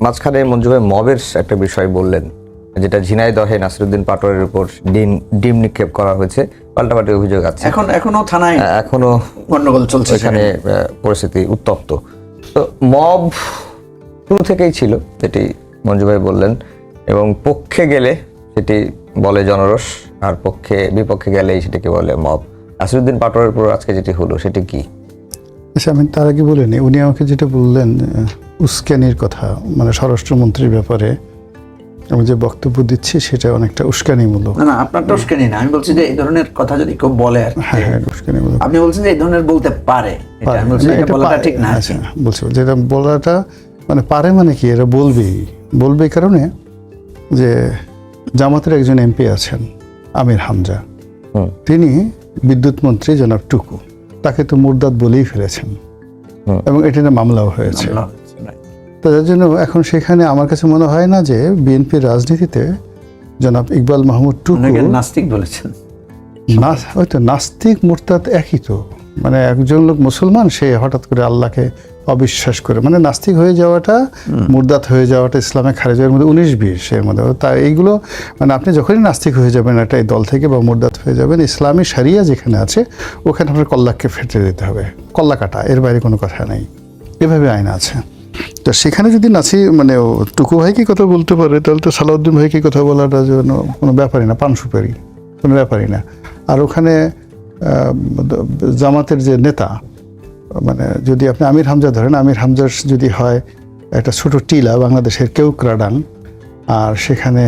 মাঝখানে মঞ্জু ভাই মবের একটা বিষয় বললেন, যেটা ঝিনাইদহে নাসিরউদ্দিন পাটোয়ারির উপর ডিম নিক্ষেপ করা হয়েছে, পাল্টাপাল্টি অভিযোগ আছে। এখনো থানায় এখনো গন্ডগোল চলছে, এখানে পরিস্থিতি উত্তপ্ত। তো মব শুরু থেকেই ছিল, যেটি মঞ্জু ভাই বললেন, এবং পক্ষে গেলে সেটি বলে জনরোষ, আর বিপক্ষে গেলেই সেটাকে বলে মব। নাসিরউদ্দিন পাটোয়ারির উপর আজকে যেটি হলো সেটি কি? আচ্ছা, আমি তার আগে বলিনি, উনি আমাকে যেটা বললেন উস্কানির কথা, মানে স্বরাষ্ট্রমন্ত্রীর ব্যাপারে আমি যে বক্তব্য দিচ্ছি সেটা অনেকটা উস্কানিমূলক। না, আপনারটা উস্কানি না, আমি বলছি যে এই ধরনের কথা যদি কেউ বলে, আর হ্যাঁ উস্কানিমূলক। আপনি বলছেন যে এই ধরনের বলতে পারে, আমি বলছি এটা বলাটা ঠিক না। আচ্ছা, বলছি যেটা বলাটা মানে পারে মানে কি, এরা বলবে এই কারণে যে জামাতের একজন এমপি আছেন আমির হামজা, তিনি বিদ্যুৎ মন্ত্রী জনাব টুকু, তাকে তো মুরদাদ বলেই ফেলেছেন এবং এটা নিয়ে মামলাও হয়েছে। তো যার জন্য এখন সেখানে আমার কাছে মনে হয় না যে বিএনপির রাজনীতিতে জনাব ইকবাল মাহমুদ টুকু নাস্তিক বলেছেন। হয়তো নাস্তিক মুরতাদ একই তো, মানে একজন লোক মুসলমান, সে হঠাৎ করে আল্লাহকে অবিশ্বাস করে, মানে নাস্তিক হয়ে যাওয়াটা, মুরদাত হয়ে যাওয়াটা ইসলামে খারেজের মধ্যে 19-20 এর মধ্যে। তা এইগুলো মানে আপনি যখনই নাস্তিক হয়ে যাবেন একটা এই দল থেকে বা মুরদাত হয়ে যাবেন, ইসলামী শরিয়া যেখানে আছে ওখানে আপনার কল্লাকে ফেটে দিতে হবে, কল্লা কাটা, এর বাইরে কোনো কথা নেই, এভাবে আইন আছে। তো সেখানে যদি মানে টুকু ভাইকে কথা বলতে পারে, তাহলে তো সালাউদ্দিন ভাইকে কথা বলাটা যেন কোনো ব্যাপারই না, পান সুপারি কোনো ব্যাপারই না। আর ওখানে জামাতের যে নেতা, মানে যদি আপনি আমির হামজা ধরেন, আমির হামজার যদি হয় একটা ছোট টিলা বাংলাদেশের কেউক্রাডাং, আর সেখানে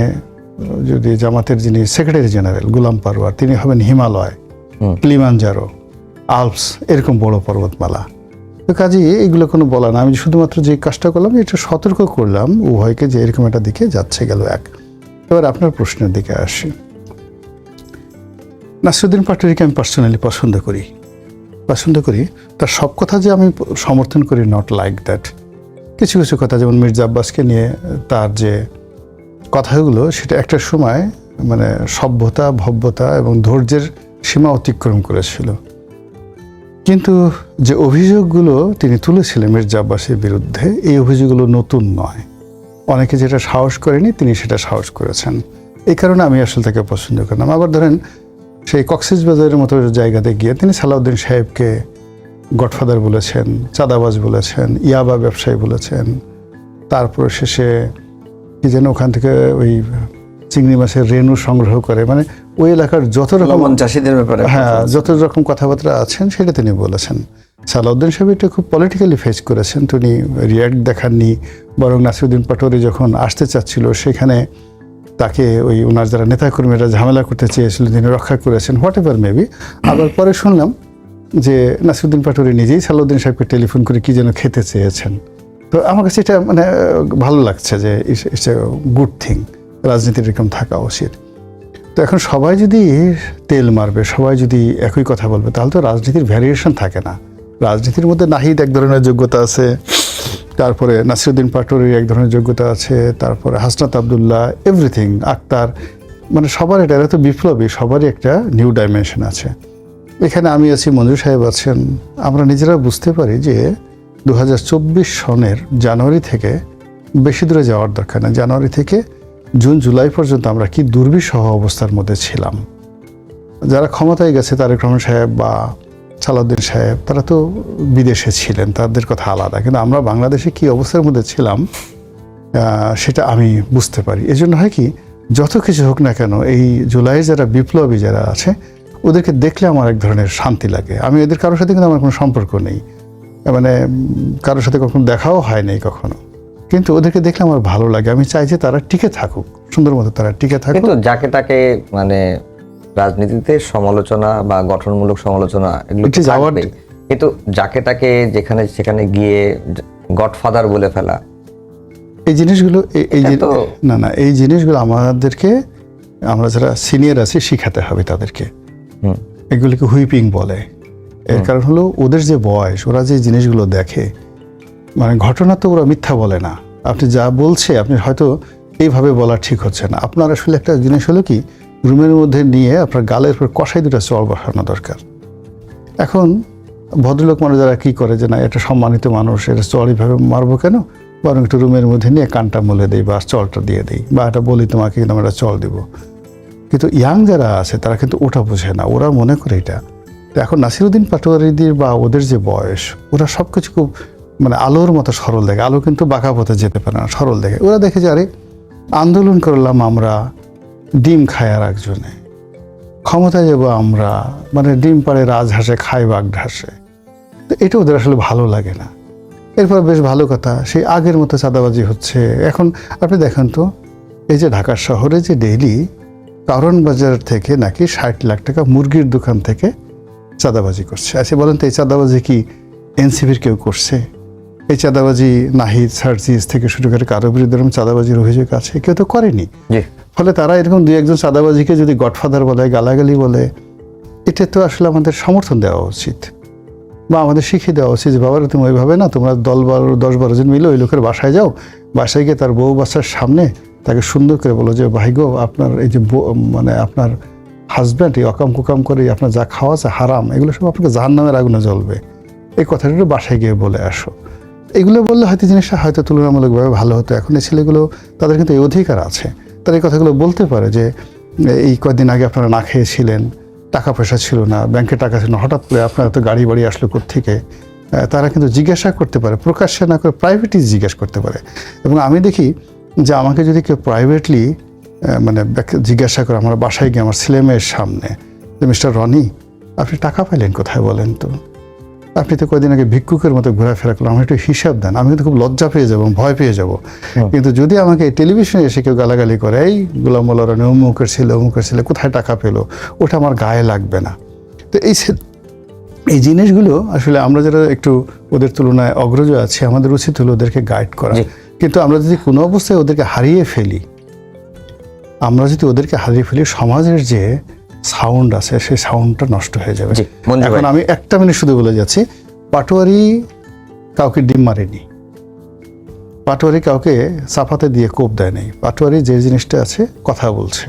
যদি জামাতের যিনি সেক্রেটারি জেনারেল গোলাম পারওয়ার, তিনি হবেন হিমালয়, কিলিমানজারো, আলপস, এরকম বড় পর্বতমালা। তো কাজেই এগুলো কোনো বলা না, আমি শুধুমাত্র যে কাজটা করলাম এটা সতর্ক করলাম উভয়কে যে এরকম একটা দিকে যাচ্ছে গেল এক। এবার আপনার প্রশ্নের দিকে আসি। নাসিরউদ্দিন পাটোয়ারিকে আমি পার্সোনালি পছন্দ করি, তার সব কথা যে আমি সমর্থন করি, নট লাইক দ্যাট। কিছু কিছু কথা, যেমন মির্জা আব্বাসকে নিয়ে তার যে কথাগুলো, সেটা একটা সময় মানে সভ্যতা, ভব্যতা এবং ধৈর্যের সীমা অতিক্রম করেছিল। কিন্তু যে অভিযোগগুলো তিনি তুলেছিলেন মির্জা আব্বাসের বিরুদ্ধে, এই অভিযোগগুলো নতুন নয়। অনেকে যেটা সাহস করেনি, তিনি সেটা সাহস করেছেন। এই কারণে আমি আসলে তাকে পছন্দ করলাম। আবার ধরেন সেই কক্সবাজারের মতো জায়গাতে গিয়ে তিনি সালাউদ্দিন সাহেবকে গডফাদার বলেছেন, চাঁদাবাজ বলেছেন, ইয়াবা ব্যবসায়ী বলেছেন। তারপর শেষে কি যেন ওখান থেকে ওই চিংড়ি মাছের রেণু সংগ্রহ করে, মানে ওই এলাকার যত রকম চাষিদের ব্যাপারে, হ্যাঁ, যত রকম কথাবার্তা আছেন সেটা তিনি বলেছেন। সালাউদ্দিন সাহেব এটা খুব পলিটিক্যালি ফেস করেছেন, তিনি রিয়াক্ট দেখাননি। বরং নাসিরউদ্দিন পাটোয়ারি যখন আসতে চাচ্ছিল সেখানে তাকে ওই ওনার যারা নেতাকর্মীরা ঝামেলা করতে চেয়েছিল, তিনি রক্ষা করেছেন, হোয়াট এভার মেবি। আবার পরে শুনলাম যে নাসিরউদ্দিন পাটোয়ারি নিজেই সালাউদ্দিন সাহেবকে টেলিফোন করে কি যেন খেতে চেয়েছেন। তো আমার কাছে এটা মানে ভালো লাগছে যে ইটস এ গুড থিং, রাজনীতির এরকম থাকা উচিত। তো এখন সবাই যদি তেল মারবে, সবাই যদি একই কথা বলবে, তাহলে তো রাজনীতির ভ্যারিয়েশন থাকে না। রাজনীতির মধ্যে নাহিদ এক ধরনের যোগ্যতা আছে, তারপরে নাসিরউদ্দিন পাটোয়ারির এক ধরনের যোগ্যতা আছে, তারপরে হাসনাত আবদুল্লাহ, এভরিথিং, আক্তার, মানে সবার এটা তো বিপ্লবী, সবারই একটা নিউ ডাইমেনশন আছে। এখানে আমি আছি, মঞ্জু সাহেব আছেন, আমরা নিজেরা বুঝতে পারি যে 2024 সনের জানুয়ারি থেকে বেশি দূরে যাওয়ার দরকার না, জানুয়ারি থেকে জুন জুলাই পর্যন্ত আমরা কি দুর্বিষহ অবস্থার মধ্যে ছিলাম। যারা ক্ষমতায় গেছে, তারেক রহমান সাহেব বা সালাউদ্দিন সাহেব, তারা তো বিদেশে ছিলেন, তাদের কথা আলাদা, কিন্তু আমরা বাংলাদেশে কি অবস্থার মধ্যে ছিলাম সেটা আমি বুঝতে পারি। এই জন্য হয় কি, যত কিছু হোক না কেন, এই জুলাইয়ে যারা বিপ্লবী যারা আছে ওদেরকে দেখলে আমার এক ধরনের শান্তি লাগে। আমি এদের কারোর সাথে কিন্তু আমার কোনো সম্পর্ক নেই, মানে কারোর সাথে কখনো দেখাও হয়নি কখনো, কিন্তু ওদেরকে দেখলে আমার ভালো লাগে। আমি চাই যে তারা টিকে থাকুক, সুন্দর মতো তারা টিকে থাকুক। কিন্তু যাকে তাকে মানে রাজনীতিতে সমালোচনা বা গঠনমূলক সমালোচনা এগুলো থাকবেই, কিন্তু যাকে তাকে যেখানে সেখানে গিয়ে গডফাদার বলে ফেলা, এই জিনিসগুলো এই জিনিসগুলো আমাদেরকে, আমরা যারা সিনিয়র আছি, শিখাতে হবে তাদেরকে। এগুলিকে হুইপিং বলে। এর কারণ হলো ওদের যে বয়স, ওরা যে জিনিসগুলো দেখে, মানে ঘটনা তো ওরা মিথ্যা বলে না। আপনি যা বলছে, আপনি হয়তো এইভাবে বলা ঠিক হচ্ছে না, আপনার আসলে একটা জিনিস হলো কি, রুমের মধ্যে নিয়ে আপনার গালের উপর কষাই দুটা চড় বসানো দরকার। এখন ভদ্রলোক মানুষ যারা কী করে যে না, এটা সম্মানিত মানুষ, এটা চড় এইভাবে মারবো কেন, বরং একটু রুমের মধ্যে নিয়ে কানটা মলে দিই বা চলটা দিয়ে দিই বা একটা বলি তোমাকে কিন্তু আমরা চল দিব। কিন্তু ইয়াং যারা আছে তারা কিন্তু ওটা বোঝে না, ওরা মনে করে এটা। তো এখন নাসিরুদ্দিন পাটোয়ারিদের বা ওদের যে বয়স, ওরা সব কিছু খুব মানে আলোর মতো সরল দেখে। আলো কিন্তু বাঁকা পথে যেতে পারে না, সরল দেখে। ওরা দেখে যে আরে আন্দোলন করলাম আমরা, ডিম খায় আর একজনে, ক্ষমতায় যাবো আমরা, মানে ডিম পাড়ে রাজহাঁসে খায় বাঘ ঢাসে। তো এটা ওদের আসলে ভালো লাগে না। এরপর বেশ ভালো কথা, সেই আগের মতো চাঁদাবাজি হচ্ছে। এখন আপনি দেখেন তো, এই যে ঢাকা শহরে যে ডেইলি কারণ বাজার থেকে নাকি 60 লাখ টাকা মুরগির দোকান থেকে চাঁদাবাজি করছে। আচ্ছা বলেন তো, এই চাঁদাবাজি কি এনসিপির কেউ করছে? এই চাঁদাবাজি নাহিদ সার্জিস থেকে শুরু করে কারো বিরুদ্ধে এরকম চাঁদাবাজির অভিযোগ আছে? কেউ তো করেনি। ফলে তারা এরকম দুই একজন চাঁদাবাজিকে যদি গডফাদার বলে, গালাগালি বলে, এটা তো আসলে আমাদের সমর্থন দেওয়া উচিত বা আমাদের শিখিয়ে দেওয়া উচিত যে বাবারা তুমি ওইভাবে না, তোমরা 10-12 জন মিলে ওই লোকের বাসায় যাও, বাসায় গিয়ে তার বউ বাচ্চার সামনে তাকে সুন্দর করে বলো যে ভাই গো, আপনার এই যে মানে আপনার হাজব্যান্ড এই অকাম কুকাম করে আপনার যা খাওয়া আছে হারাম, এগুলো সব আপনাকে জাহান্নামের আগুনে জ্বলবে। এই কথাটা একটু বাসায় গিয়ে বলে আসো। এগুলো বললে হয়তো জিনিসটা হয়তো তুলনামূলকভাবে ভালো হতো। এখন এই ছেলেগুলো, তাদের কিন্তু এই অধিকার আছে, তারা এই কথাগুলো বলতে পারে যে এই কয়েকদিন আগে আপনারা না খেয়েছিলেন, টাকা পয়সা ছিল না, ব্যাংকে টাকা ছিল না, হঠাৎ করে আপনার তো গাড়ি বাড়ি আসলো কোত্থেকে। তারা কিন্তু জিজ্ঞাসা করতে পারে, প্রকাশ্যে না করে প্রাইভেটলি জিজ্ঞাসা করতে পারে। এবং আমি দেখি যে আমাকে যদি কেউ প্রাইভেটলি মানে জিজ্ঞাসা করে আমার বাসায় গিয়ে আমার ছেলেমেয়ের সামনে যে মিস্টার রনি আপনি টাকা পাইলেন কোথায় বলেন তো, আপনি তো কয়েকদিন আগে ভিক্ষুকের মতো ঘোরাফেরা করলেন, আমার একটু হিসাব দেন, আমি কিন্তু খুব লজ্জা পেয়ে যাবো, ভয় পেয়ে যাব। কিন্তু যদি আমাকে টেলিভিশনে এসে কেউ গালাগালি করে, এই গোলাম মোল্লা রনি অমুকের ছেলে কোথায় টাকা পেলো, ওটা আমার গায়ে লাগবে না। তো এই জিনিসগুলো আসলে আমরা যারা একটু ওদের তুলনায় অগ্রজ আছি, আমাদের উচিত হলো ওদেরকে গাইড করা। কিন্তু আমরা যদি কোনো অবস্থায় ওদেরকে হারিয়ে ফেলি, সমাজের যে সাউন্ড আছে সেই সাউন্ডটা নষ্ট হয়ে যাবে। এখন আমি একটা মিনিট শুধু বলে যাচ্ছি, পাটোয়ারি কাউকে ডিম মারেনি, পাটোয়ারি কাউকে চাপাতে দিয়ে কোপ দেয় নাই। পাটোয়ারি যে জিনিসটা আছে কথা বলছে।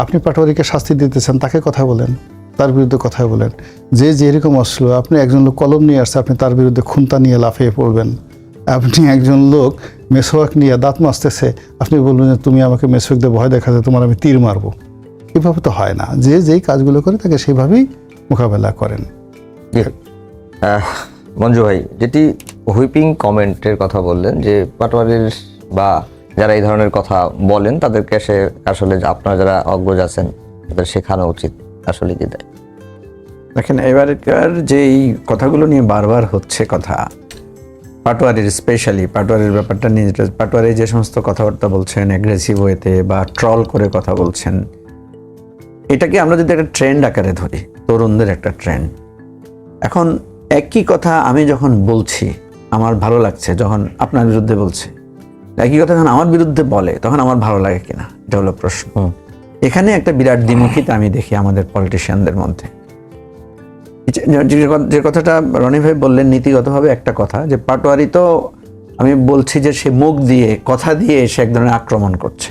আপনি পাটোয়ারিকে শাস্তি দিতেছেন, তাকে কথা বলেন, তার বিরুদ্ধে কথা বলেন। যে যেরকম অস্ত্র, আপনি একজন লোক কলম নিয়ে আসছে, আপনি তার বিরুদ্ধে খুন্তা নিয়ে লাফিয়ে পড়বেন। আপনি একজন লোক মেসোয়াক নিয়ে দাঁত মাজতেছে, আপনি বলবেন যে তুমি আমাকে মেসোয়াক দিয়ে ভয় দেখাতে, তোমার আমি তীর মারবো। এভাবে তো হয় না। যে যেই কাজগুলো করে তাকে সেইভাবেই মোকাবেলা করেন। মঞ্জু ভাই, যেটি হুইপিং কমেন্টের কথা বললেন, যে পাটোয়ারির বা যারা এই ধরনের কথা বলেন তাদেরকে আসলে আপনারা যারা অগ্রজ আছেন তাদের শেখানো উচিত, আসলে কি তাই? দেখেন, এবারকার যে এই কথাগুলো নিয়ে বারবার হচ্ছে কথা, পাটোয়ারির স্পেশালি পাটোয়ারির ব্যাপারটা নিয়ে, পাটোয়ারি যে সমস্ত কথাবার্তা বলছেন অ্যাগ্রেসিভ ওয়েতে বা ট্রল করে কথা বলছেন, এটাকে আমরা যদি একটা ট্রেন্ড আকারে ধরি, তরুণদের একটা ট্রেন্ড। এখন একই কথা আমি যখন বলছি আমার ভালো লাগছে, যখন আপনার বিরুদ্ধে বলছে একই কথা যখন আমার বিরুদ্ধে বলে, তখন আমার ভালো লাগে কিনা, এটা হলো প্রশ্ন। এখানে একটা বিরাট দ্বিমুখিতা আমি দেখি আমাদের পলিটিশিয়ানদের মধ্যে। যে কথাটা রনি ভাই বললেন নীতিগতভাবে একটা কথা, যে পাটোয়ারি তো আমি বলছি যে সে মুখ দিয়ে কথা দিয়ে সে এক ধরনের আক্রমণ করছে।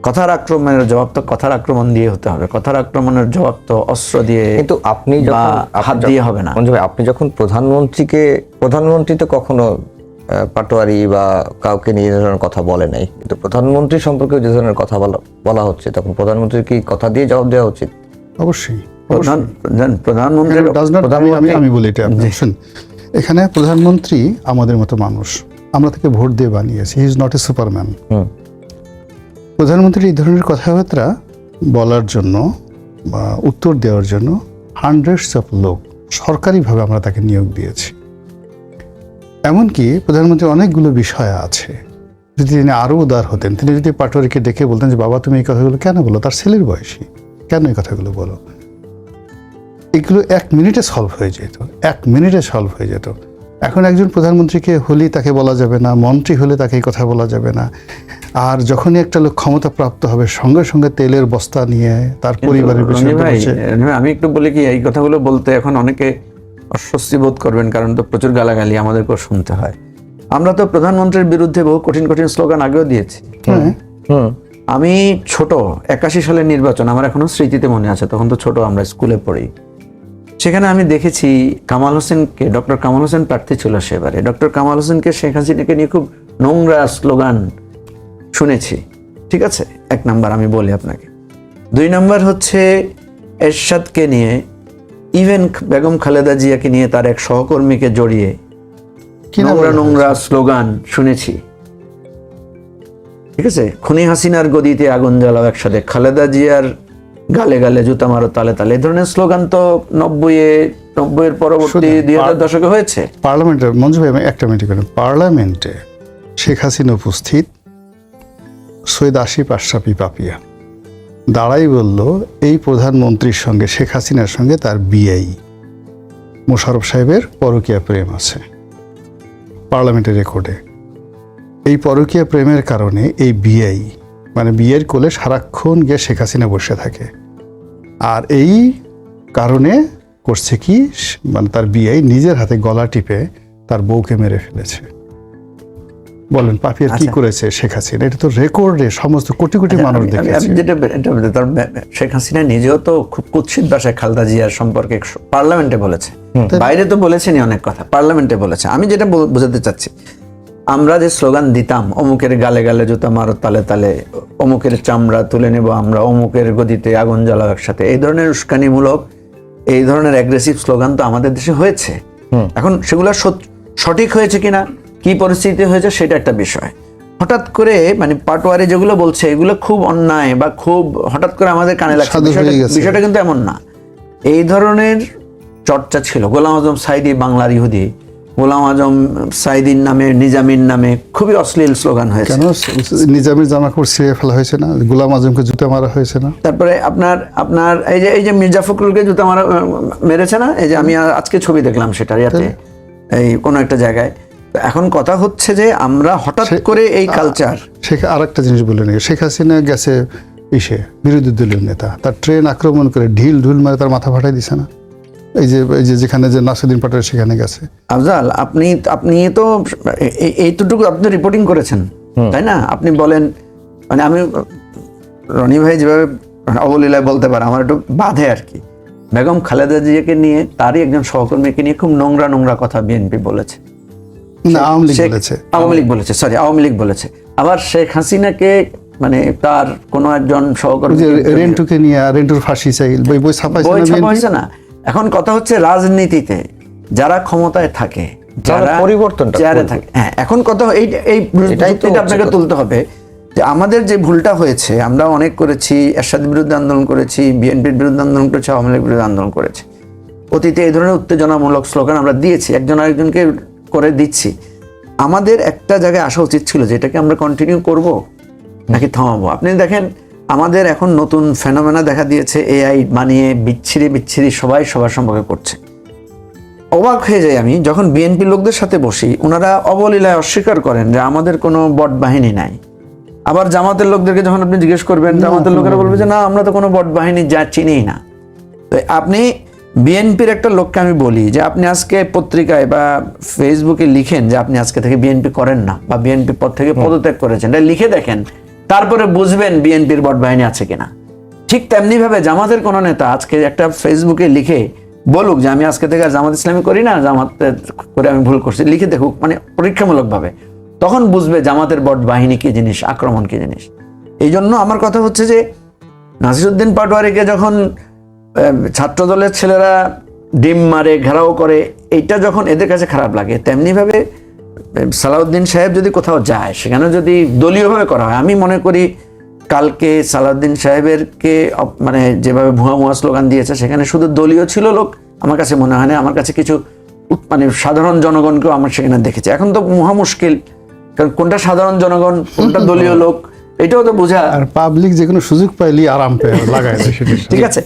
কথার আক্রমণের জবাব তো কথার আক্রমণ দিয়ে হতে হবে, কথার আক্রমণের জবাব তো অস্ত্র দিয়ে, কিন্তু আপনি হাত দিয়ে হবে না। মঞ্জু ভাই, আপনি যখন প্রধানমন্ত্রী তো কখনো পাটোয়ারি বা কাউকে নিয়ে ধরনের কথা বলে নাই, কিন্তু প্রধানমন্ত্রী সম্পর্কে যে ধরনের কথা বলা হচ্ছে, তখন প্রধানমন্ত্রীর কি কথা দিয়ে জবাব দেওয়া উচিত? অবশ্যই। প্রধানমন্ত্রী আমি বলি এটা, এখানে প্রধানমন্ত্রী আমাদের মতো মানুষ, আমরা তাকে ভোট দিয়ে বানিয়েছি, he is not a Superman. প্রধানমন্ত্রী এই ধরনের কথাবার্তা বলার জন্য বা উত্তর দেওয়ার জন্য হান্ড্রেডস অফ লোক সরকারিভাবে আমরা তাকে নিয়োগ দিয়েছি। এমনকি প্রধানমন্ত্রী অনেকগুলো বিষয় আছে, যদি তিনি আরও উদার হতেন, তিনি যদি পাটোয়ারিকে ডেকে বলতেন যে বাবা তুমি এই কথাগুলো কেন বলো, তার ছেলের বয়সী, কেন এই কথাগুলো বলো, এগুলো 1 মিনিটে সলভ হয়ে যেত। এখন একজন প্রধানমন্ত্রীকে হলে তাকে বলা যাবে না, মন্ত্রী হলে তাকে এই কথা বলা যাবে না। আর যখনই একটা লোক ক্ষমতা প্রাপ্ত হবে, সঙ্গে সঙ্গে তেলের বস্তা নিয়ে তার পরিবারের পিছনে। আমি একটু বলি কি, এই কথাগুলো বলতে এখন অনেকে অস্বস্তি বোধ করবেন, কারণ তো প্রচুর গালাগালি আমাদেরকেও শুনতে হয়। আমরা তো প্রধানমন্ত্রীর বিরুদ্ধে বহু কঠিন স্লোগান আগেও দিয়েছি। আমি ছোট 81 সালের নির্বাচন আমার এখনো স্মৃতিতে মনে আছে, তখন তো ছোট, আমরা স্কুলে পড়ি। সেখানে আমি দেখেছি কামাল হোসেনকে, ডক্টর কামাল হোসেন প্রার্থী ছিল সেবারে, ডক্টর কামাল হোসেনকে শেখ হাসিনাকে নিয়ে খুব নোংরা স্লোগান শুনেছি। ঠিক আছে, 1 নাম্বার আমি বলি আপনাকে। 2 নাম্বার হচ্ছে এরশাদকে নিয়ে, ইভেন বেগম খালেদা জিয়াকে নিয়ে তার এক সহকর্মীকে জড়িয়ে কি নাম নোংরা বলা নোংরা স্লোগান শুনেছি। ঠিক আছে, খুনি হাসিনার গদিতে আগুন জ্বালাও একসাথে, খালেদা জিয়ার গালে গালে জুতা মারো তালে তালে, এই ধরনের স্লোগান তো 90-এর পরবর্তী শুধু 2000 দশকে হয়েছে। পার্লামেন্টের মঞ্জু ভাই, আমি একটা মিনিট করেন, পার্লামেন্টে শেখ হাসিনা উপস্থিত, সৈয়দ আসিফ আশরাফি পাপিয়া দাঁড়াই বলল এই প্রধানমন্ত্রীর সঙ্গে শেখ হাসিনার সঙ্গে তার বিয়েই মোশাররফ সাহেবের পরকীয়া প্রেম আছে, পার্লামেন্টের রেকর্ডে। এই পরকীয়া প্রেমের কারণে এই বিয়েই, মানে বিয়ের কোলে সারাক্ষণ গিয়ে শেখ হাসিনা বসে থাকে, আর এই কারণে করছে কি, মানে তার বিয়েই নিজের হাতে গলা টিপে তার বউকে মেরে ফেলেছে। বলেন পাপিয়ার কি আচ্ছা। করেছে শেখ হাসিনা? এটা তো রেকর্ডে সমস্ত কোটি কোটি মানুষ দেখেছে। শেখ হাসিনা নিজেও তো খুব কুৎসিত ভাষায় খালেদা জিয়ার সম্পর্কে পার্লামেন্টে বলেছে, বাইরে তো বলেছেনই অনেক কথা, পার্লামেন্টে বলেছে। আমি যেটা বোঝাতে চাচ্ছি, আমরা যে স্লোগান দিতাম, অমুকের গালে গালে জুতা মারো তালে তালে, অমুকের চামড়া তুলে নেব আমরা, অমুকের গদিতে আগুন জ্বালাও একসাথে, এই ধরনের উস্কানিমূলক, এই ধরনের অ্যাগ্রেসিভ স্লোগান তো আমাদের দেশে হয়েছে। এখন সেগুলো সঠিক হয়েছে কিনা, কি পরিস্থিতি হয়েছে, সেটা একটা বিষয়। হঠাৎ করে মানে পাটোয়ারি যেগুলো বলছে এগুলো খুব অন্যায় বা খুব হঠাৎ করে আমাদের কানে লাগছে, সাধু হয়ে গেছে। বিষয়টা কিন্তু এমন না। এই ধরনের চর্চা ছিল। গোলাম আজম সাইদি বাংলার ইহুদি, গোলাম আজম সাইদির নামে, নিজামীর নামে খুবই অশ্লীল স্লোগান হয়েছে। কেন নিজামের জামা কাপড় ছিঁড়ে ফেলা হয়েছে না? গোলাম আজমকে জুতা মারা হয়েছে না? তারপরে আপনার এই যে মির্জা ফখরুলকে জুতা মেরেছে না, এই যে আমি আজকে ছবি দেখলাম সেটার ইয়াতে, এই কোনো একটা জায়গায়। তো এখন কথা হচ্ছে যে আমরা হঠাৎ করে এই কালচার। আর একটা জিনিস বলে নিয়ে, শেখ হাসিনা গেছে বিরোধী দলীয় নেতা, তার ট্রেন আক্রমণ করে ঢিল মারে তার মাথা ফাটাই দিছে না? এই যে যেখানে যে নাসিরুদ্দিন পাটোয়ারি সেখানে গেছে। আফজাল, আপনি তো এইটুকু আপনি রিপোর্টিং করেছেন, তাই না? আপনি বলেন, মানে আমি রনি ভাই যেভাবে অবলীলায় বলতে পারে আমার একটু বাধে আর কি। বেগম খালেদা জিয়াকে নিয়ে, তারই একজন সহকর্মীকে নিয়ে খুব নোংরা কথা বিএনপি বলেছে, না আওয়ামী লীগ বলেছে। আবার শেখ হাসিনাকে, মানে তার কোন একজন সহকর্মী রেন্টুকে নিয়ে, রেন্টুর ফাঁসি চাই বই ছাপাইছে না। এখন কথা হচ্ছে রাজনীতিতে যারা ক্ষমতায় থাকে, যারা পরিবর্তনটা চেয়ারে থাকে, হ্যাঁ, এখন কথা এই যুক্তিটা আপনাকে তুলতে হবে যে আমাদের যে ভুলটা হয়েছে, আমরা অনেক করেছি, এরশাদের বিরুদ্ধে আন্দোলন করেছি, বিএনপির বিরুদ্ধে আন্দোলন করেছি, আওয়ামী লীগের বিরুদ্ধে আন্দোলন করেছি, অতীতে এই ধরনের উত্তেজনামূলক স্লোগান আমরা দিয়েছি, একজন আরেকজনকে করে দিচ্ছি। আমাদের একটা জায়গায় আসা উচিত ছিল যে এটাকে আমরা কন্টিনিউ করব নাকি থামাবো। আপনি দেখেন আমাদের এখন নতুন ফেনোমেনা দেখা দিয়েছে, এআই বানিয়ে বিচ্ছিরি সবাই সবার সম্পর্কে করছে। অবাক হয়ে যাই আমি যখন বিএনপি লোকদের সাথে বসি, ওনারা অবলীলায় অস্বীকার করেন যে আমাদের কোনো বট বাহিনী নাই। আবার জামাতের লোকদেরকে যখন আপনি জিজ্ঞেস করবেন, জামাতের লোকেরা বলবে যে না, আমরা তো কোনো বট বাহিনী চিনিই না। তো আপনি বিএনপির একটা লোককে আমি বলি যে আপনি আজকে পত্রিকায় বা ফেসবুকে লিখেন যে আপনি আজকে থেকে বিএনপি করেন না বা বিএনপি পদ থেকে পদত্যাগ করেছেন, এটা লিখে দেখেন, তারপরে বুঝবেন বিএনপির বট বাহিনী আছে কিনা। ঠিক তেমনি ভাবে জামাতের কোনো নেতা আজকে একটা ফেসবুকে লিখে বলুক যে আমি আজকে থেকে জামাত ইসলামী করি না, জামাত করে আমি ভুল করছি, লিখে দেখুক, মানে পরীক্ষামূলক ভাবে, তখন বুঝবে জামাতের বট বাহিনী কি জিনিস, আক্রমণ কি জিনিস। এই জন্য আমার কথা হচ্ছে যে নাসিরুদ্দিন পাটোয়ারিকে যখন ছাত্র দলের ছেলেরা ডিম মারে, ঘেরাও করে, এইটা যখন এদের কাছে খারাপ লাগে, তেমনি ভাবে সালাউদ্দিন সাহেব যদি কোথাও যায়, সেখানে যদি দলীয়ভাবে করা হয়, আমি মনে করি কালকে সালাউদ্দিন সাহেবেরকে মানে যেভাবে ভুয়া স্লোগান দিয়েছে, সেখানে শুধু দলীয় ছিল লোক, আমার কাছে মনে হয় না। আমার কাছে কিছু মানে সাধারণ জনগণকেও আমার সেখানে দেখেছি। এখন তো মহা মুশকিল, কারণ কোনটা সাধারণ জনগণ, কোনটা দলীয় লোক, এটাও তো বোঝা। আর পাবলিক যে কোনো সুযোগ পাইলি আরাম পেয়ে লাগায় সেটা। ঠিক আছে,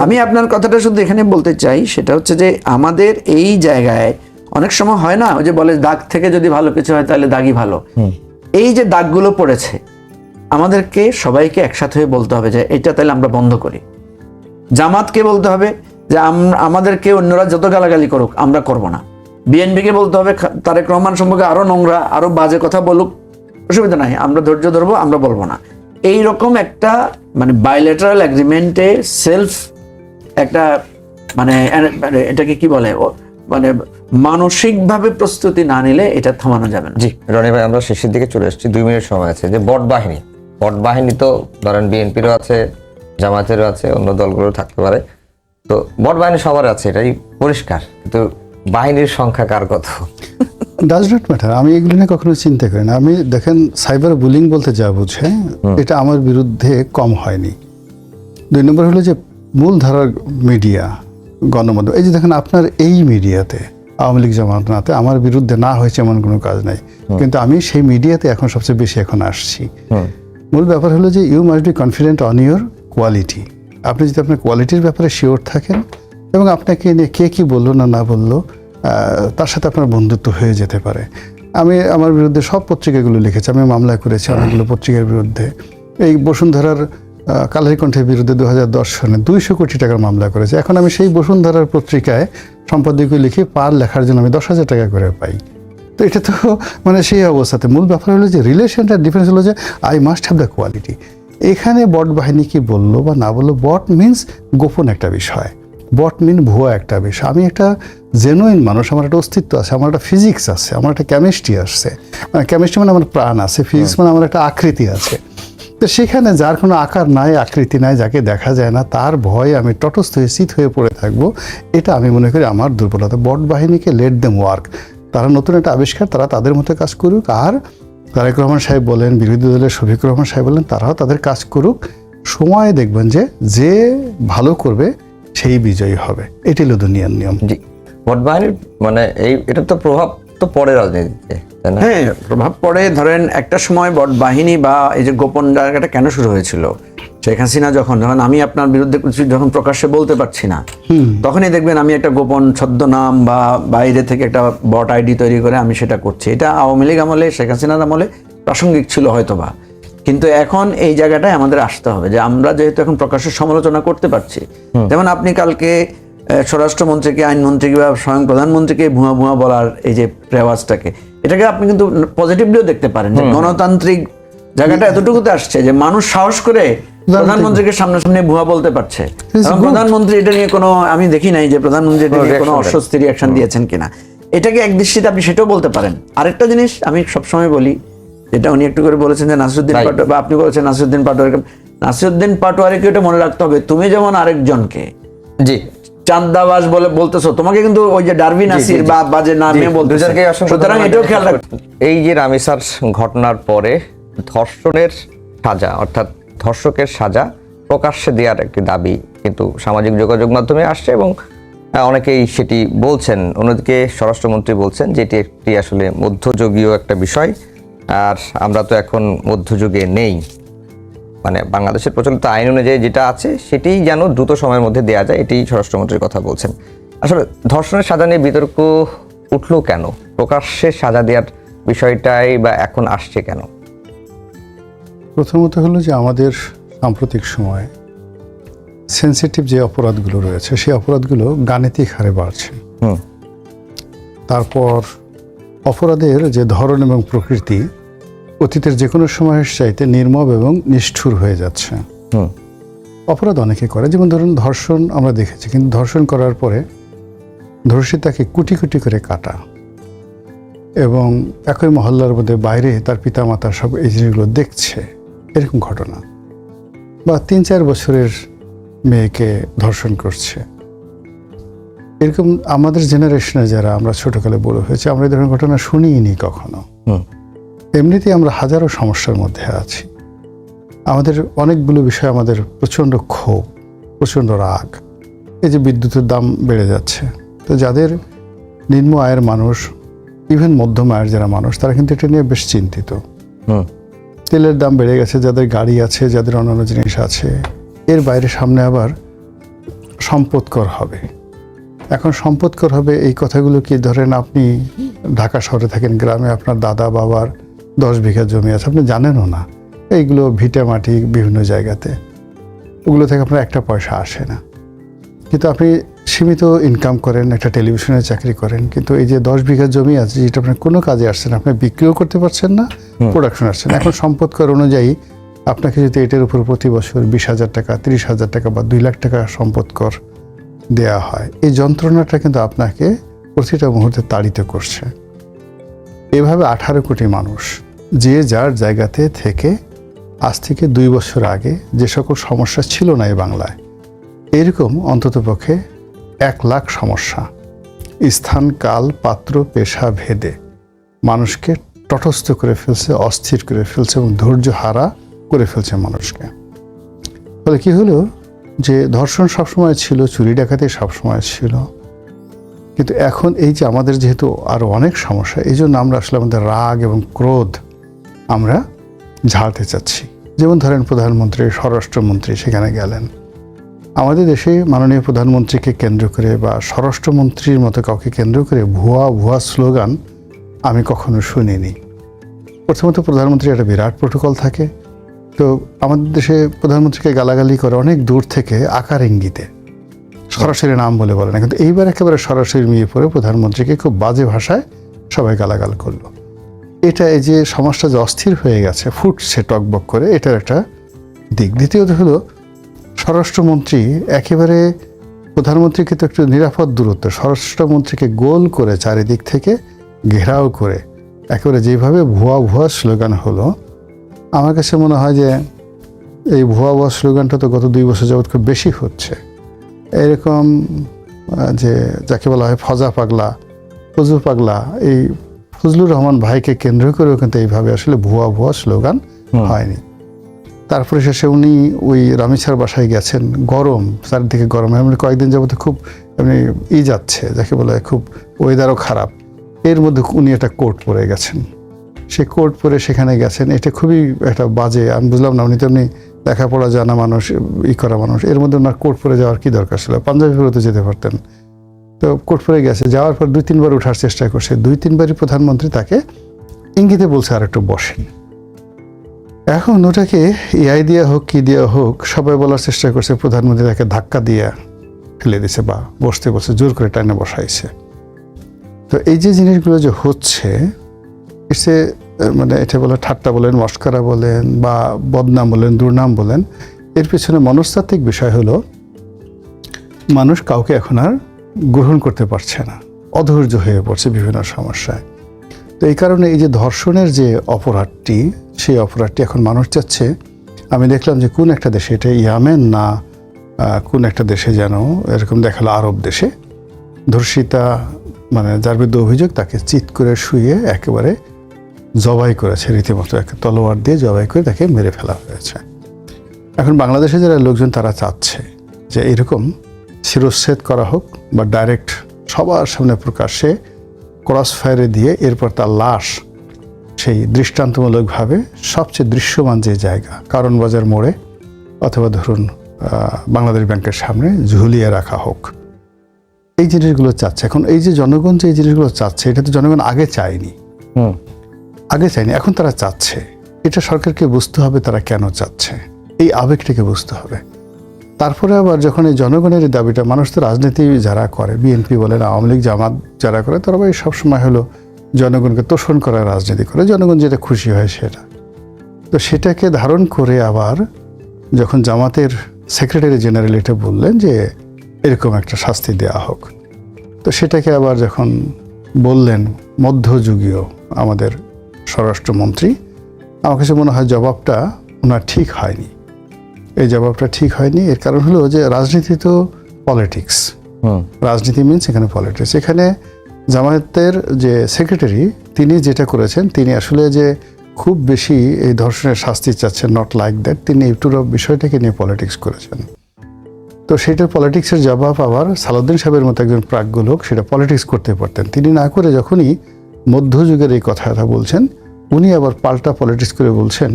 আমি আপনার কথাটা শুধু এখানে বলতে চাই, সেটা হচ্ছে যে আমাদের এই জায়গায় অনেক সময় হয় না, ওই যে বলে দাগ থেকে যদি ভালো কিছু হয় তাহলে দাগই ভালো। এই যে দাগগুলো পড়েছে, আমাদেরকে সবাইকে একসাথে হয়ে বলতে হবে যে এটা তাহলে আমরা বন্ধ করি। জামাতকে বলতে হবে যে আমাদেরকে অন্যরা যত গালাগালি করুক আমরা করব না। বিএনপিকে বলতে হবে তারেক রহমান সম্পর্কে আরো নোংরা, আরো বাজে কথা বলুক, অসুবিধা নাই, আমরা ধৈর্য ধরবো, আমরা বলবো না। এইরকম একটা মানে বাইলেটারাল এগ্রিমেন্টে সেলফ একটা মানে এটাকে কি বলে, মানে মানসিকভাবে প্রস্তুতি না নিলে এটা থামানো যাবে না। জি রনি ভাই, আমরা শেষের দিকে চলে এসেছি, 2 মিনিট সময় আছে। যে বট বাহিনী তো ধরেন বিএনপিরও আছে, জামায়াতেরও আছে, অন্য দলগুলো থাকতে পারে, তো বট বাহিনী সবার আছে, এটাই পরিষ্কার, কিন্তু বাহিনীর সংখ্যা কার কত? Does not matter. আমি এগুলো নিয়ে কখনো চিন্তা করি না। আমি দেখেন, সাইবার বুলিং বলতে যা বুঝে, এটা আমার বিরুদ্ধে কম হয়নি। 2 নম্বর হলো যে মূলধারার মিডিয়া, গণমাধ্যম, এই যে দেখেন আপনার এই মিডিয়াতে আওয়ামী লীগ জামায়াতে আমার বিরুদ্ধে না হয়েছে এমন কোনো কাজ নাই, কিন্তু আমি সেই মিডিয়াতে এখন সবচেয়ে বেশি এখন আসছি। মূল ব্যাপার হলো যে you must be confident on your quality. আপনি যদি আপনার কোয়ালিটির ব্যাপারে শিওর থাকেন এবং আপনাকে নিয়ে কে কি বললো না বললো, তার সাথে আপনার বন্ধুত্ব হয়ে যেতে পারে। আমি আমার বিরুদ্ধে সব পত্রিকাগুলো লিখেছি, আমি মামলা করেছি অনেকগুলো পত্রিকার বিরুদ্ধে। এই বসুন্ধরার কালের কণ্ঠের বিরুদ্ধে 2010 সালে 200 কোটি টাকার মামলা করেছে। এখন আমি সেই বসুন্ধরার পত্রিকায় সম্পাদকীয় লিখে পার লেখার জন্য আমি 10,000 টাকা করে পাই। তো এটা তো মানে সেই অবস্থাতে মূল ব্যাপার হলো যে রিলেশনটা ডিফারেন্স হলো যে I must have the quality. এখানে বট বাহিনী কি বললো বা না বললো, বট মিনস গোপন একটা বিষয়, বট মিন ভুয়া একটা বিষয়। আমি একটা জেনুইন মানুষ, আমার একটা অস্তিত্ব আছে, আমার একটা ফিজিক্স আছে, আমার একটা কেমিস্ট্রি আছে, মানে কেমিস্ট্রি মানে আমার প্রাণ আছে, ফিজিক্স মানে আমার একটা আকৃতি আছে। তো সেখানে যার কোনো আকার নাই, আকৃতি নাই, যাকে দেখা যায় না, তার ভয়ে আমি তটস্থ হয়ে চিত হয়ে পড়ে থাকবো, এটা আমি মনে করি আমার দুর্বলতা। বট বাহিনীকে লেট দেম ওয়ার্ক, তারা নতুন একটা আবিষ্কার, তারা তাদের মতো কাজ করুক। আর তারেক রহমান সাহেব বলেন, বিরোধী দলের শফিকুর রহমান সাহেব বলেন, তারাও তাদের কাজ করুক। সময়ে দেখবেন যে ভালো করবে সেই বিজয়ী হবে। এটি হলো দুনিয়ার নিয়ম। জি, বট বাহিনীর মানে এটা তো প্রভাব তো পড়ে রাজনীতিতে, তাই না? হ্যাঁ, প্রভাব পড়ে। ধরেন একটা সময় বট বাহিনী বা এই যে গোপন জায়গাটা কেন শুরু হয়েছিল, শেখ হাসিনা যখন আমি আপনার বিরুদ্ধে কিছু যখন প্রকাশ্যে বলতে পারছি না, তখনই দেখবেন আমি একটা গোপন ছদ্মনাম বা বাইরে থেকে একটা বট আইডি তৈরি করে আমি সেটা করছি। এটা আওয়ামী লীগ আমলে, শেখ হাসিনার আমলে প্রাসঙ্গিক ছিল হয়তোবা, কিন্তু এখন এই জায়গাটায় আমাদের আসতে হবে যে আমরা যেহেতু এখন প্রকাশ্যে সমালোচনা করতে পারছি। যেমন আপনি কালকে স্বরাষ্ট্রমন্ত্রীকে, আইনমন্ত্রীকে বা স্বয়ং প্রধানমন্ত্রীকে ভুয়া ভুয়া বলার এই যে রেওয়াজটাকে, এটাকে আপনি কিন্তু পজিটিভলিও দেখতে পারেন যে গণতান্ত্রিক জায়গাটা এতটুকুতে আসছে যে মানুষ সাহস করে প্রধানমন্ত্রীকে সামনাসামনি ভুয়া বলতে পারছে। এবং প্রধানমন্ত্রী এটা নিয়ে কোনো, আমি দেখি নাই যে প্রধানমন্ত্রী এটা নিয়ে কোনো অস্বস্তি রিয়াকশন দিয়েছেন কিনা। এটাকে একদৃষ্টিতে আপনি সেটাও বলতে পারেন। আরেকটা জিনিস আমি সবসময় বলি, যেটা উনি একটু করে বলেছেন যে নাসিরউদ্দিন পাটোয়ারি, বা আপনি বলেছেন নাসিরউদ্দিন পাটোয়ারিকে এটা মনে রাখতে হবে, তুমি যেমন আরেকজনকে জি চাঁদাবাজ বলতেছো, তোমাকে কিন্তু ওই যে ডারবি নাসির বা বাজে নামে বলতেছে। সুতরাং এটাও খেয়াল রাখতে। এই যে রামিসার ঘটনার পরে ধর্ষণের সাজা, অর্থাৎ ধর্ষকের সাজা প্রকাশ্যে দেওয়ার একটি দাবি কিন্তু সামাজিক যোগাযোগ মাধ্যমে আসছে এবং অনেকেই সেটি বলছেন। অন্যদিকে স্বরাষ্ট্রমন্ত্রী বলছেন যে এটি একটি আসলে মধ্যযুগীয় একটা বিষয়, আর আমরা তো এখন মধ্যযুগে নেই, মানে বাংলাদেশের প্রচলিত আইন অনুযায়ী যেটা আছে সেটি যেন দ্রুত সময়ের মধ্যে দেওয়া যায়, এটি স্বরাষ্ট্রমন্ত্রীর কথা বলছেন। আসলে ধর্ষণের সাজা নিয়ে বিতর্ক উঠলো কেন? প্রকাশ্যে সাজা দেওয়ার বিষয়টাই বা এখন আসছে কেন? প্রথমত হলো যে আমাদের সাম্প্রতিক সময়ে সেন্সিটিভ যে অপরাধগুলো রয়েছে সেই অপরাধগুলো গাণিতিক হারে বাড়ছে। তারপর অপরাধের যে ধরন এবং প্রকৃতি অতীতের যে কোনো সময়ের চাইতে নির্মম এবং নিষ্ঠুর হয়ে যাচ্ছে। অপরাধ অনেকে করে, যেমন ধরুন ধর্ষণ আমরা দেখেছি, কিন্তু ধর্ষণ করার পরে ধর্ষিতাকে কুটি কুটি করে কাটা এবং একই মহল্লার মধ্যে বাইরে তার পিতামাতা সব এই জিনিসগুলো দেখছে, এরকম ঘটনা। বা 3-4 বছরের মেয়েকে ধর্ষণ করছে, এরকম আমাদের জেনারেশনে যারা আমরা ছোটকালে বড় হয়েছে আমরা এই ধরনের ঘটনা শুনিনি কখনো। এমনিতেই আমরা হাজারো সমস্যার মধ্যে আছি। আমাদের অনেকগুলো বিষয়, আমাদের প্রচণ্ড ক্ষোভ, প্রচণ্ড রাগ। এই যে বিদ্যুতের দাম বেড়ে যাচ্ছে, তো যাদের নিম্ন আয়ের মানুষ, ইভেন মধ্যম আয়ের যারা মানুষ, তারা কিন্তু এটা নিয়ে বেশ চিন্তিত। তেলের দাম বেড়ে গেছে, যাদের গাড়ি আছে, যাদের অন্যান্য জিনিস আছে, এর বাইরে সামনে আবার সম্পদকর হবে। এখন সম্পদকর হবে এই কথাগুলো কি, ধরেন আপনি ঢাকা শহরে থাকেন, গ্রামে আপনার দাদা বাবার 10 বিঘা জমি আছে, আপনি জানেনও না, এইগুলো ভিটে মাটি বিভিন্ন জায়গাতে, ওগুলো থেকে আপনার একটা পয়সা আসে না, কিন্তু আপনি সীমিত ইনকাম করেন, একটা টেলিভিশনে চাকরি করেন, কিন্তু এই যে 10 বিঘা জমি আছে যেটা আপনার কোনো কাজে আসছে না, আপনি বিক্রিও করতে পারছেন না, প্রোডাকশন আসছে না। এখন সম্পদকর অনুযায়ী আপনাকে যদি এটার উপর প্রতি বছর 20,000 টাকা, 30,000 টাকা বা 2 লাখ টাকা সম্পদকর দেয়া হয়, এই যন্ত্রণাটা কিন্তু আপনাকে প্রতিটা মুহূর্তে তাড়িত করছে। এভাবে 18 কোটি মানুষ যে যার জায়গাতে থেকে আজ থেকে 2 বছর আগে যে সকল সমস্যা ছিল না এই বাংলায়, এরকম অন্ততপক্ষে 1 লাখ সমস্যা স্থান, কাল, পাত্র, পেশা ভেদে মানুষকে তটস্থ করে ফেলছে, অস্থির করে ফেলছে এবং ধৈর্য হারা করে ফেলছে মানুষকে। ফলে কি হলো যে ধর্ষণ সবসময় ছিল, চুরি ডাকাতি সবসময় ছিল, কিন্তু এখন এই যে আমাদের যেহেতু আরো অনেক সমস্যা, এই জন্য আমরা আসলে আমাদের রাগ এবং ক্রোধ আমরা ঝাড়তে চাচ্ছি। যেমন ধরেন প্রধানমন্ত্রী, স্বরাষ্ট্রমন্ত্রী সেখানে গেলেন। আমাদের দেশে মাননীয় প্রধানমন্ত্রীকে কেন্দ্র করে বা স্বরাষ্ট্রমন্ত্রীর মতো কাউকে কেন্দ্র করে ভুয়া স্লোগান আমি কখনো শুনিনি। প্রথমত প্রধানমন্ত্রীর একটা বিরাট প্রোটোকল থাকে, তো আমাদের দেশে প্রধানমন্ত্রীকে গালাগালি করে অনেক দূর থেকে আকার ইঙ্গিতে, সরাসরি নাম বলে না, কিন্তু এইবার একেবারে সরাসরি মিয়ে পড়ে প্রধানমন্ত্রীকে খুব বাজে ভাষায় সবাই গালাগাল করলো। এটা এই যে সমাজটা যে অস্থির হয়ে গেছে, ফুটছে টকবক করে, এটার একটা দিক। দ্বিতীয়ত হলো স্বরাষ্ট্রমন্ত্রী একেবারে প্রধানমন্ত্রীকে তো একটু নিরাপদ দূরত্ব, স্বরাষ্ট্রমন্ত্রীকে গোল করে চারিদিক থেকে ঘেরাও করে একেবারে যেভাবে ভুয়া স্লোগান হলো, আমার কাছে মনে হয় যে এই ভুয়া স্লোগানটা তো গত 2 বছর যাবৎ খুব বেশি হচ্ছে। এরকম যে যাকে বলা হয় ফজা পাগলা, ফজু পাগলা, এই ফজলুর রহমান ভাইকে কেন্দ্র করেও কিন্তু এইভাবে আসলে ভুয়া স্লোগান হয়নি। তারপরে শেষে উনি ওই রামেছার বাসায় গেছেন, গরম, চারিদিকে গরম, এমনি কয়েকদিন যাবত খুব এমনি যাচ্ছে, যাকে বলা হয় খুব ওয়েদারও খারাপ, এর মধ্যে উনি একটা কোট পরে গেছেন। সে কোট পরে সেখানে গেছেন, এটা খুবই একটা বাজে। আমি বুঝলাম না, উনি তো এমনি লেখাপড়া জানা মানুষ, করা মানুষ, এর মধ্যে ওনার কোট পরে যাওয়ার কি দরকার ছিল? পাঞ্জাবি পরে যেতে পারতেন। তো কোট পরে গেছে, যাওয়ার পর 2-3 বার ওঠার চেষ্টা করছে, 2-3 বারই প্রধানমন্ত্রী তাকে ইঙ্গিতে বলছে আর একটু বসেন। এখন ওটাকে এআই দেওয়া হোক কি দেওয়া হোক, সবাই বলার চেষ্টা করছে প্রধানমন্ত্রী তাকে ধাক্কা দিয়ে ফেলে দিছে বা বসতে বসে জোর করে টাইনে বসাইছে। তো এই যে জিনিসগুলো যে হচ্ছে, এসে মানে এটা বলে ঠাট্টা বলেন, মস্করা বলেন বা বদনাম বলেন, দুর্নাম বলেন, এর পিছনে মনস্তাত্ত্বিক বিষয় হলো মানুষ কাউকে এখন আর গ্রহণ করতে পারছে না, অধৈর্য হয়ে পড়ছে বিভিন্ন সমস্যায়। তো এই কারণে এই যে ধর্ষণের যে অপরাধটি, সেই অপরাধটি এখন মানুষ চাচ্ছে। আমি দেখলাম যে কোন একটা দেশে, এটা ইয়ামেন না কোন একটা দেশে যেন এরকম দেখালো, আরব দেশে ধর্ষিতা মানে যার বিরুদ্ধে অভিযোগ তাকে চিৎ করে শুয়ে একেবারে জবাই করেছে, রীতিমতো একটা তলোয়ার দিয়ে জবাই করে তাকে মেরে ফেলা হয়েছে। এখন বাংলাদেশে যারা লোকজন তারা চাচ্ছে যে এরকম শিরচ্ছেদ করা হোক বা ডাইরেক্ট সবার সামনে প্রকাশ্যে ক্রস ফায়ারে দিয়ে এরপর তার লাশ সেই দৃষ্টান্তমূলকভাবে সবচেয়ে দৃশ্যমান যে জায়গা, কারণ বাজার মোড়ে অথবা ধরুন বাংলাদেশ ব্যাংকের সামনে ঝুলিয়ে রাখা হোক, এই জিনিসগুলো চাচ্ছে। এখন এই যে জনগণ যে এই জিনিসগুলো চাচ্ছে, এটা তো জনগণ আগে চায়নি, এখন তারা চাচ্ছে। এটা সরকারকে বুঝতে হবে তারা কেন চাচ্ছে, এই আবেগটাকে বুঝতে হবে। তারপরে আবার যখন এই জনগণের এই দাবিটা, মানুষ তো রাজনীতি যারা করে, বিএনপি বলেন, আওয়ামী লীগ, জামাত যারা করে, তারা ভাই সবসময় হলো জনগণকে তোষণ করার রাজনীতি করে, জনগণ যেটা খুশি হয় সেটা। তো সেটাকে ধারণ করে আবার যখন জামাতের সেক্রেটারি জেনারেল এটা বললেন যে এরকম একটা শাস্তি দেওয়া হোক, তো সেটাকে আবার যখন বললেন মধ্যযুগীয় আমাদের স্বরাষ্ট্রমন্ত্রী, আমার কাছে মনে হয় জবাবটা ওনার ঠিক হয়নি। এই জবাবটা ঠিক হয়নি, এর কারণ হলো যে রাজনীতি তো পলিটিক্স, রাজনীতি মিনস এখানে পলিটিক্স। এখানে জামায়াতের যে সেক্রেটারি তিনি যেটা করেছেন, তিনি আসলে যে খুব বেশি এই ধর্ষণের শাস্তি চাচ্ছেন, নট লাইক দ্যাট, তিনি পুরো বিষয়টাকে নিয়ে পলিটিক্স করেছেন। তো সেটার পলিটিক্সের জবাব আবার সালাউদ্দিন সাহেবের মতো একজন প্রাজ্ঞ লোক সেটা পলিটিক্স করতে পারতেন, তিনি না করে যখনই মধ্যযুগের এই কথাটা বলছেন, উনি আবার পাল্টা পলিটিক্স করে বলছেন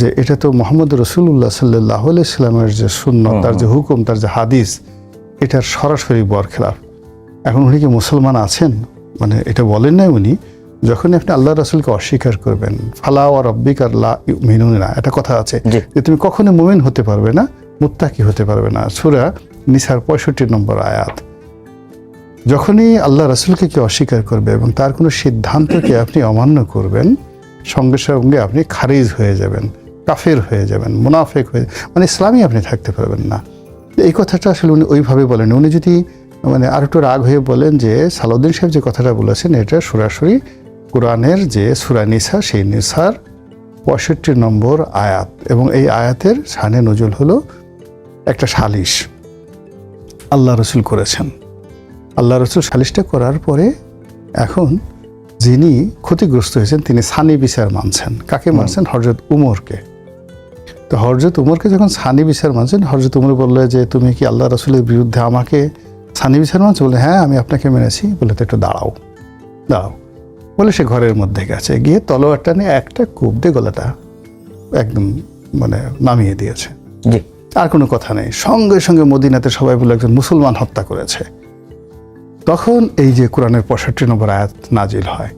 যে এটা তো মোহাম্মদ রসুল্লাহ সাল্লাল্লাহু আলাইহি সাল্লামের যে সুন্নাত, তার যে হুকুম, তার যে হাদিস, এটার সরাসরি বরখেলাফ। এখন উনি কি মুসলমান আছেন? মানে এটা বলেন না উনি, যখনই আপনি আল্লাহ রাসূলকে অস্বীকার করবেন, ফালা ওয়া রাব্বিকা লা ইউমিনুনা, একটা কথা আছে যে তুমি কখনো মুমিন হতে পারবে না, মুত্তাকি হতে পারবে না, সূরা নিসার 65 নম্বর আয়াত। যখনই আল্লাহ রাসূলকে কি অস্বীকার করবে এবং তার কোনো সিদ্ধান্তকে আপনি অমান্য করবেন, সঙ্গে সঙ্গে আপনি খারিজ হয়ে যাবেন, কাফের হয়ে যাবেন, মুনাফিক হয়ে, মানে ইসলামই আপনি থাকতে পারবেন না। এই কথাটা আসলে উনি ওইভাবে বলেন। উনি যদি মানে আর একটু রাগ হয়ে বলেন যে সালাউদ্দিন সাহেব যে কথাটা বলেছেন এটা সরাসরি কোরআনের যে সূরা নিসা, সেই নিসার 65 নম্বর আয়াত, এবং এই আয়াতের শানে নজুল হলো একটা সালিশ আল্লাহ রসুল করেছেন। আল্লাহ রসুল সালিশটা করার পরে এখন যিনি ক্ষতিগ্রস্ত হয়েছেন তিনি সানি বিচার মানছেন। কাকে মানছেন? হযরত উমরকে। তো হযরত উমরকে যখন সানি বিচার মানছেন, হযরত উমর বলল যে তুমি কি আল্লাহ রসুলের বিরুদ্ধে আমাকে সানি বিচার মানছো? বলে হ্যাঁ আমি আপনাকে মেনেছি। বলে তো একটু দাঁড়াও দাঁড়াও বলে সে ঘরের মধ্যে গেছে, গিয়ে তলোয়ারটা নিয়ে একটা কূপ দিয়ে গলাটা একদম মানে নামিয়ে দিয়েছে। জি। আর কোনো কথা নেই। সঙ্গে সঙ্গে মদিনাতে সবাই বলে একজন মুসলমান হত্যা করেছে। তখন এই যে কোরআনের 65 নম্বর আয়াত নাজিল হয়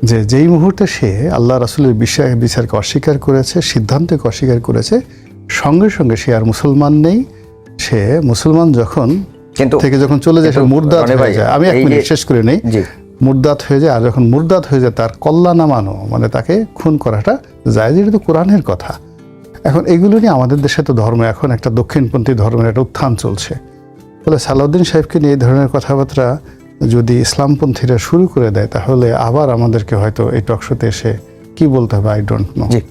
যে যেই মুহূর্তে সে আল্লাহ রাসূলের বিচারকে অস্বীকার করেছে, সিদ্ধান্তকে অস্বীকার করেছে, সঙ্গে সঙ্গে সে আর মুসলমান নেই। সে মুসলমান যখন কিন্তু থেকে যখন চলে যায় সে মুরদাদ রনি ভাই, হয়ে যায়। আমি এক এই মিনিট যে- শেষ করে নেই। জি। মুরদাদ হয়ে যায়, আর যখন মুরদাদ হয়ে যায় তার কল্লা নামানো মানে তাকে খুন করাটা যায়, যেটা তো কোরআনের কথা। এখন এগুলো নিয়ে আমাদের দেশে তো ধর্ম এখন একটা দক্ষিণপন্থী ধর্মের একটা উত্থান চলছে। ফলে সালাউদ্দিন সাহেবকে নিয়ে এই ধরনের কথাবার্তা যদি ইসলামপন্থীরা শুরু করে দেয় তাহলে আবার আমাদেরকে হয়তো এই টকশোতে এসে কি বলতে হবে আই ডোন্ট নো। জি।